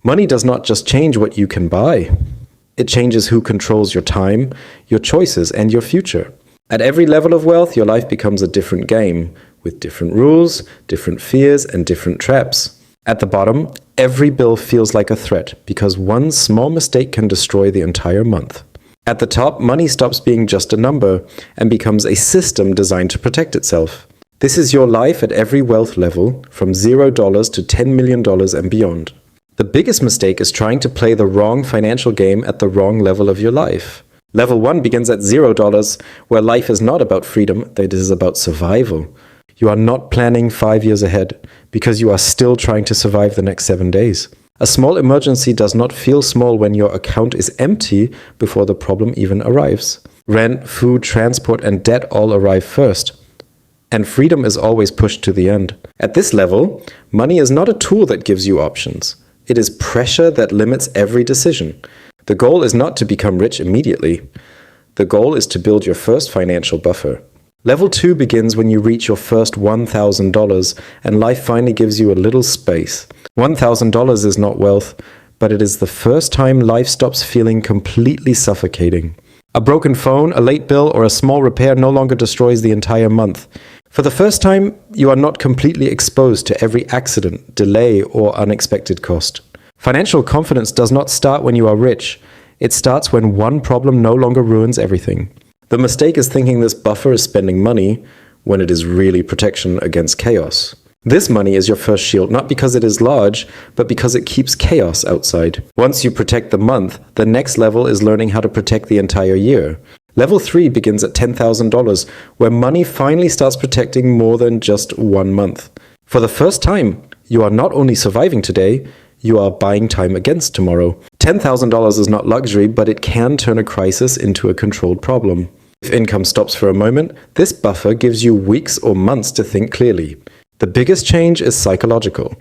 Money does not just change what you can buy. It changes who controls your time, your choices, and your future. At every level of wealth, your life becomes a different game, with different rules, different fears, and different traps. At the bottom, every bill feels like a threat because one small mistake can destroy the entire month. At the top, money stops being just a number and becomes a system designed to protect itself. This is your life at every wealth level, from $0 to $10 million and beyond. The biggest mistake is trying to play the wrong financial game at the wrong level of your life. Level 1 begins at $0, where life is not about freedom, it is about survival. You are not planning 5 years ahead because you are still trying to survive the next 7 days. A small emergency does not feel small when your account is empty before the problem even arrives. Rent, food, transport, and debt all arrive first. And freedom is always pushed to the end. At this level, money is not a tool that gives you options. It is pressure that limits every decision. The goal is not to become rich immediately. The goal is to build your first financial buffer. Level 2 begins when you reach your first $1,000 and life finally gives you a little space. $1,000 is not wealth, but it is the first time life stops feeling completely suffocating. A broken phone, a late bill, or a small repair no longer destroys the entire month. For the first time, you are not completely exposed to every accident, delay, or unexpected cost. Financial confidence does not start when you are rich. It starts when one problem no longer ruins everything. The mistake is thinking this buffer is spending money when it is really protection against chaos. This money is your first shield, not because it is large, but because it keeps chaos outside. Once you protect the month, the next level is learning how to protect the entire year. Level 3 begins at $10,000, where money finally starts protecting more than just 1 month. For the first time, you are not only surviving today, you are buying time against tomorrow. $10,000 is not luxury, but it can turn a crisis into a controlled problem. If income stops for a moment, this buffer gives you weeks or months to think clearly. The biggest change is psychological,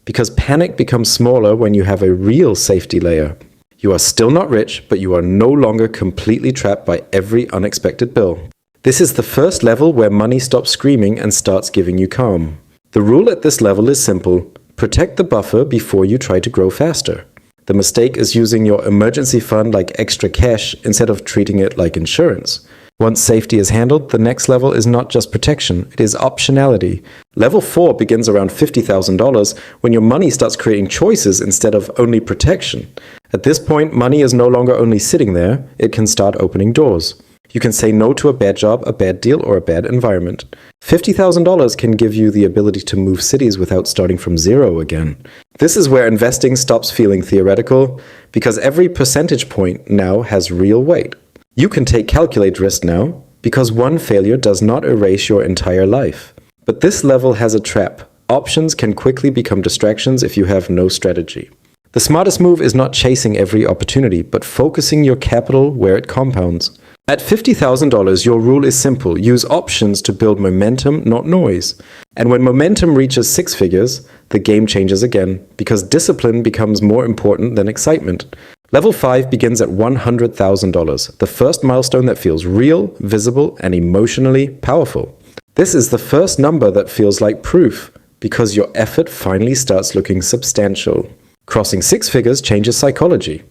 because panic becomes smaller when you have a real safety layer. You are still not rich, but you are no longer completely trapped by every unexpected bill. This is the first level where money stops screaming and starts giving you calm. The rule at this level is simple: protect the buffer before you try to grow faster. The mistake is using your emergency fund like extra cash instead of treating it like insurance. Once safety is handled, the next level is not just protection, it is optionality. Level 4 begins around $50,000 when your money starts creating choices instead of only protection. At this point, money is no longer only sitting there, it can start opening doors. You can say no to a bad job, a bad deal, or a bad environment. $50,000 can give you the ability to move cities without starting from zero again. This is where investing stops feeling theoretical, because every percentage point now has real weight. You can take calculated risk now, because one failure does not erase your entire life. But this level has a trap. Options can quickly become distractions if you have no strategy. The smartest move is not chasing every opportunity, but focusing your capital where it compounds. At $50,000, your rule is simple: use options to build momentum, not noise. And when momentum reaches 6 figures, the game changes again, because discipline becomes more important than excitement. Level 5 begins at $100,000, the first milestone that feels real, visible, and emotionally powerful. This is the first number that feels like proof, because your effort finally starts looking substantial. Crossing 6 figures changes psychology,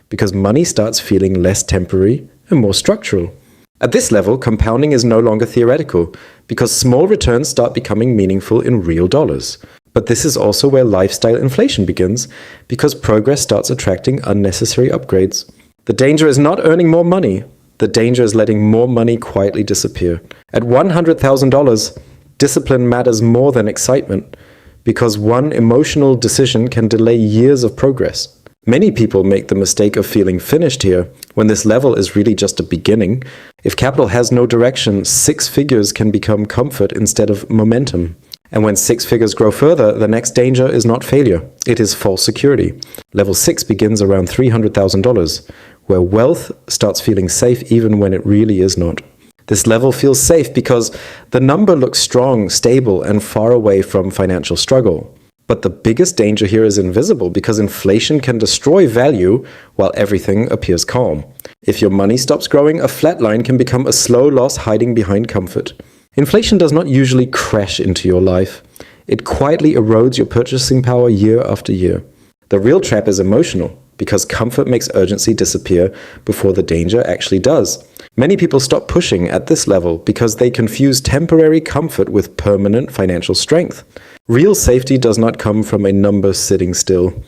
because money starts feeling less temporary and more structural. At this level, compounding is no longer theoretical, because small returns start becoming meaningful in real dollars. But this is also where lifestyle inflation begins, because progress starts attracting unnecessary upgrades. The danger is not earning more money. The danger is letting more money quietly disappear. At $100,000, discipline matters more than excitement, because one emotional decision can delay years of progress. Many people make the mistake of feeling finished here, when this level is really just a beginning. If capital has no direction, 6 figures can become comfort instead of momentum. And when 6 figures grow further, the next danger is not failure, it is false security. Level 6 begins around $300,000, where wealth starts feeling safe even when it really is not. This level feels safe because the number looks strong, stable, and far away from financial struggle. But the biggest danger here is invisible, because inflation can destroy value while everything appears calm. If your money stops growing, a flat line can become a slow loss hiding behind comfort. Inflation does not usually crash into your life. It quietly erodes your purchasing power year after year. The real trap is emotional, because comfort makes urgency disappear before the danger actually does. Many people stop pushing at this level because they confuse temporary comfort with permanent financial strength. Real safety does not come from a number sitting still.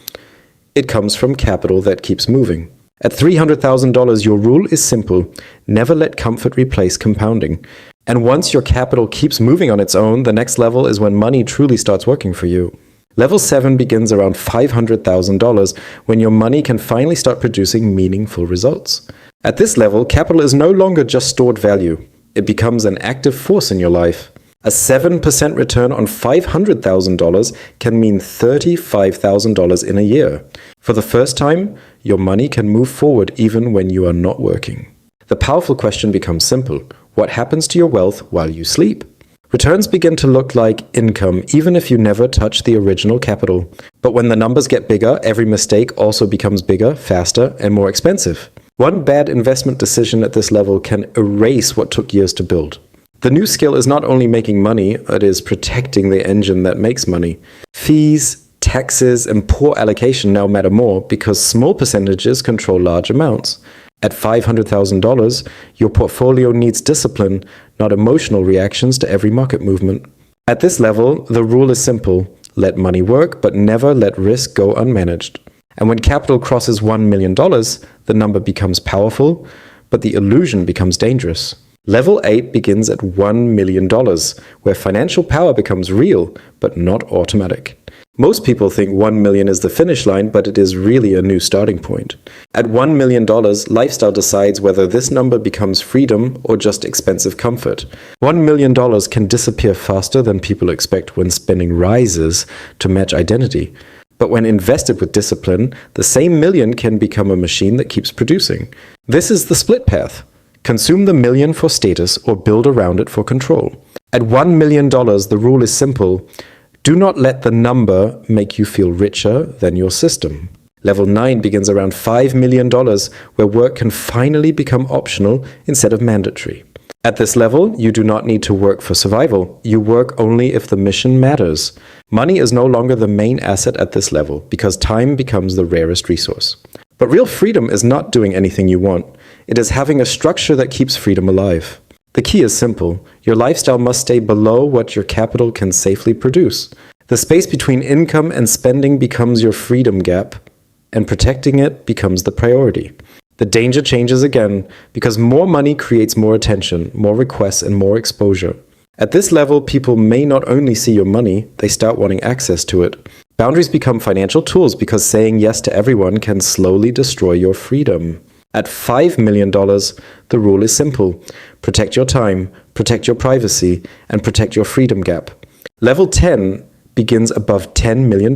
It comes from capital that keeps moving. At $300,000, your rule is simple. Never let comfort replace compounding. And once your capital keeps moving on its own, the next level is when money truly starts working for you. Level 7 begins around $500,000, when your money can finally start producing meaningful results. At this level, capital is no longer just stored value. It becomes an active force in your life. A 7% return on $500,000 can mean $35,000 in a year. For the first time, your money can move forward even when you are not working. The powerful question becomes simple. What happens to your wealth while you sleep? Returns begin to look like income even if you never touch the original capital. But when the numbers get bigger, every mistake also becomes bigger, faster, and more expensive. One bad investment decision at this level can erase what took years to build. The new skill is not only making money, it is protecting the engine that makes money. Fees, taxes, and poor allocation now matter more because small percentages control large amounts. At $500,000, your portfolio needs discipline, not emotional reactions to every market movement. At this level, the rule is simple. Let money work, but never let risk go unmanaged. And when capital crosses $1 million, the number becomes powerful, but the illusion becomes dangerous. Level 8 begins at $1 million, where financial power becomes real, but not automatic. Most people think 1 million is the finish line, but it is really a new starting point. At $1 million, lifestyle decides whether this number becomes freedom or just expensive comfort. $1 million can disappear faster than people expect when spending rises to match identity. But when invested with discipline, the same million can become a machine that keeps producing. This is the split path. Consume the million for status or build around it for control. At $1 million, the rule is simple. Do not let the number make you feel richer than your system. Level 9 begins around $5 million, where work can finally become optional instead of mandatory. At this level, you do not need to work for survival. You work only if the mission matters. Money is no longer the main asset at this level because time becomes the rarest resource. But real freedom is not doing anything you want. It is having a structure that keeps freedom alive. The key is simple. Your lifestyle must stay below what your capital can safely produce. The space between income and spending becomes your freedom gap, and protecting it becomes the priority. The danger changes again because more money creates more attention, more requests, and more exposure. At this level, people may not only see your money, they start wanting access to it. Boundaries become financial tools because saying yes to everyone can slowly destroy your freedom. At $5 million, the rule is simple. Protect your time, protect your privacy, and protect your freedom gap. Level 10 begins above $10 million,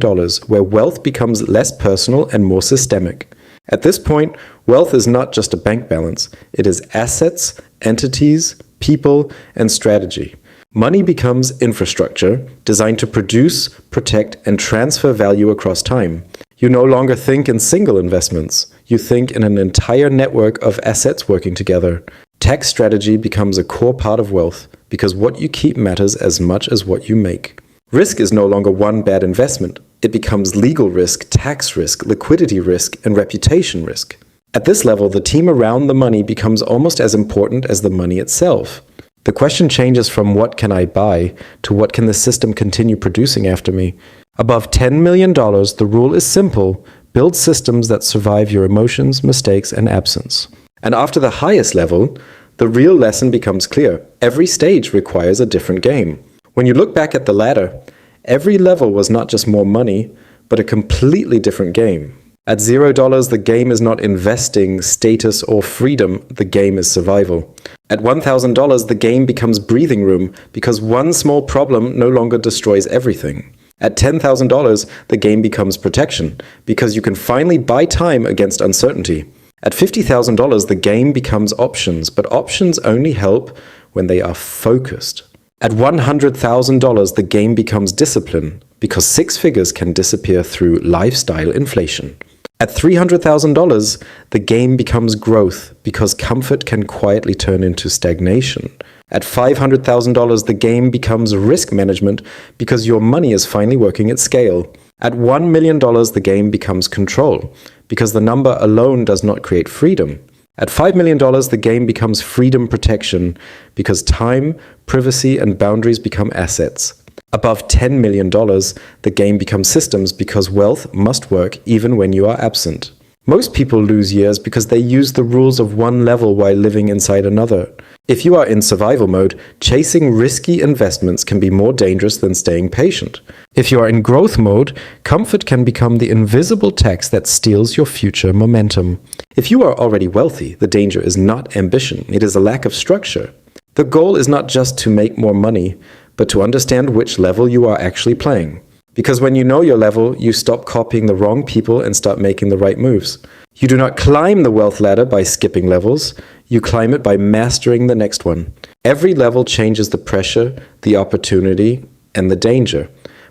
where wealth becomes less personal and more systemic. At this point, wealth is not just a bank balance. It is assets, entities, people, and strategy. Money becomes infrastructure designed to produce, protect, and transfer value across time. You no longer think in single investments. You think in an entire network of assets working together. Tax strategy becomes a core part of wealth because what you keep matters as much as what you make. Risk is no longer one bad investment. It becomes legal risk, tax risk, liquidity risk, and reputation risk. At this level, the team around the money becomes almost as important as the money itself. The question changes from what can I buy to what can the system continue producing after me. Above $10 million, the rule is simple. Build systems that survive your emotions, mistakes, and absence. And after the highest level, the real lesson becomes clear. Every stage requires a different game. When you look back at the ladder, every level was not just more money, but a completely different game. At $0, the game is not investing, status, or freedom. The game is survival. At $1,000, the game becomes breathing room because one small problem no longer destroys everything. At $10,000, the game becomes protection because you can finally buy time against uncertainty. At $50,000, the game becomes options, but options only help when they are focused. At $100,000, the game becomes discipline because six figures can disappear through lifestyle inflation. At $300,000, the game becomes growth because comfort can quietly turn into stagnation. At $500,000, the game becomes risk management because your money is finally working at scale. At $1 million, the game becomes control, because the number alone does not create freedom. At $5 million, the game becomes freedom protection, because time, privacy, and boundaries become assets. Above $10 million, the game becomes systems, because wealth must work even when you are absent. Most people lose years because they use the rules of one level while living inside another. If you are in survival mode, chasing risky investments can be more dangerous than staying patient. If you are in growth mode, comfort can become the invisible tax that steals your future momentum. If you are already wealthy, the danger is not ambition, it is a lack of structure. The goal is not just to make more money, but to understand which level you are actually playing. Because when you know your level, you stop copying the wrong people and start making the right moves. You do not climb the wealth ladder by skipping levels, you climb it by mastering the next one. Every level changes the pressure, the opportunity, and the danger,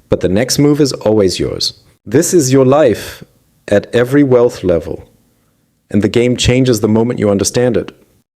but the next move is always yours. This is your life at every wealth level, and the game changes the moment you understand it.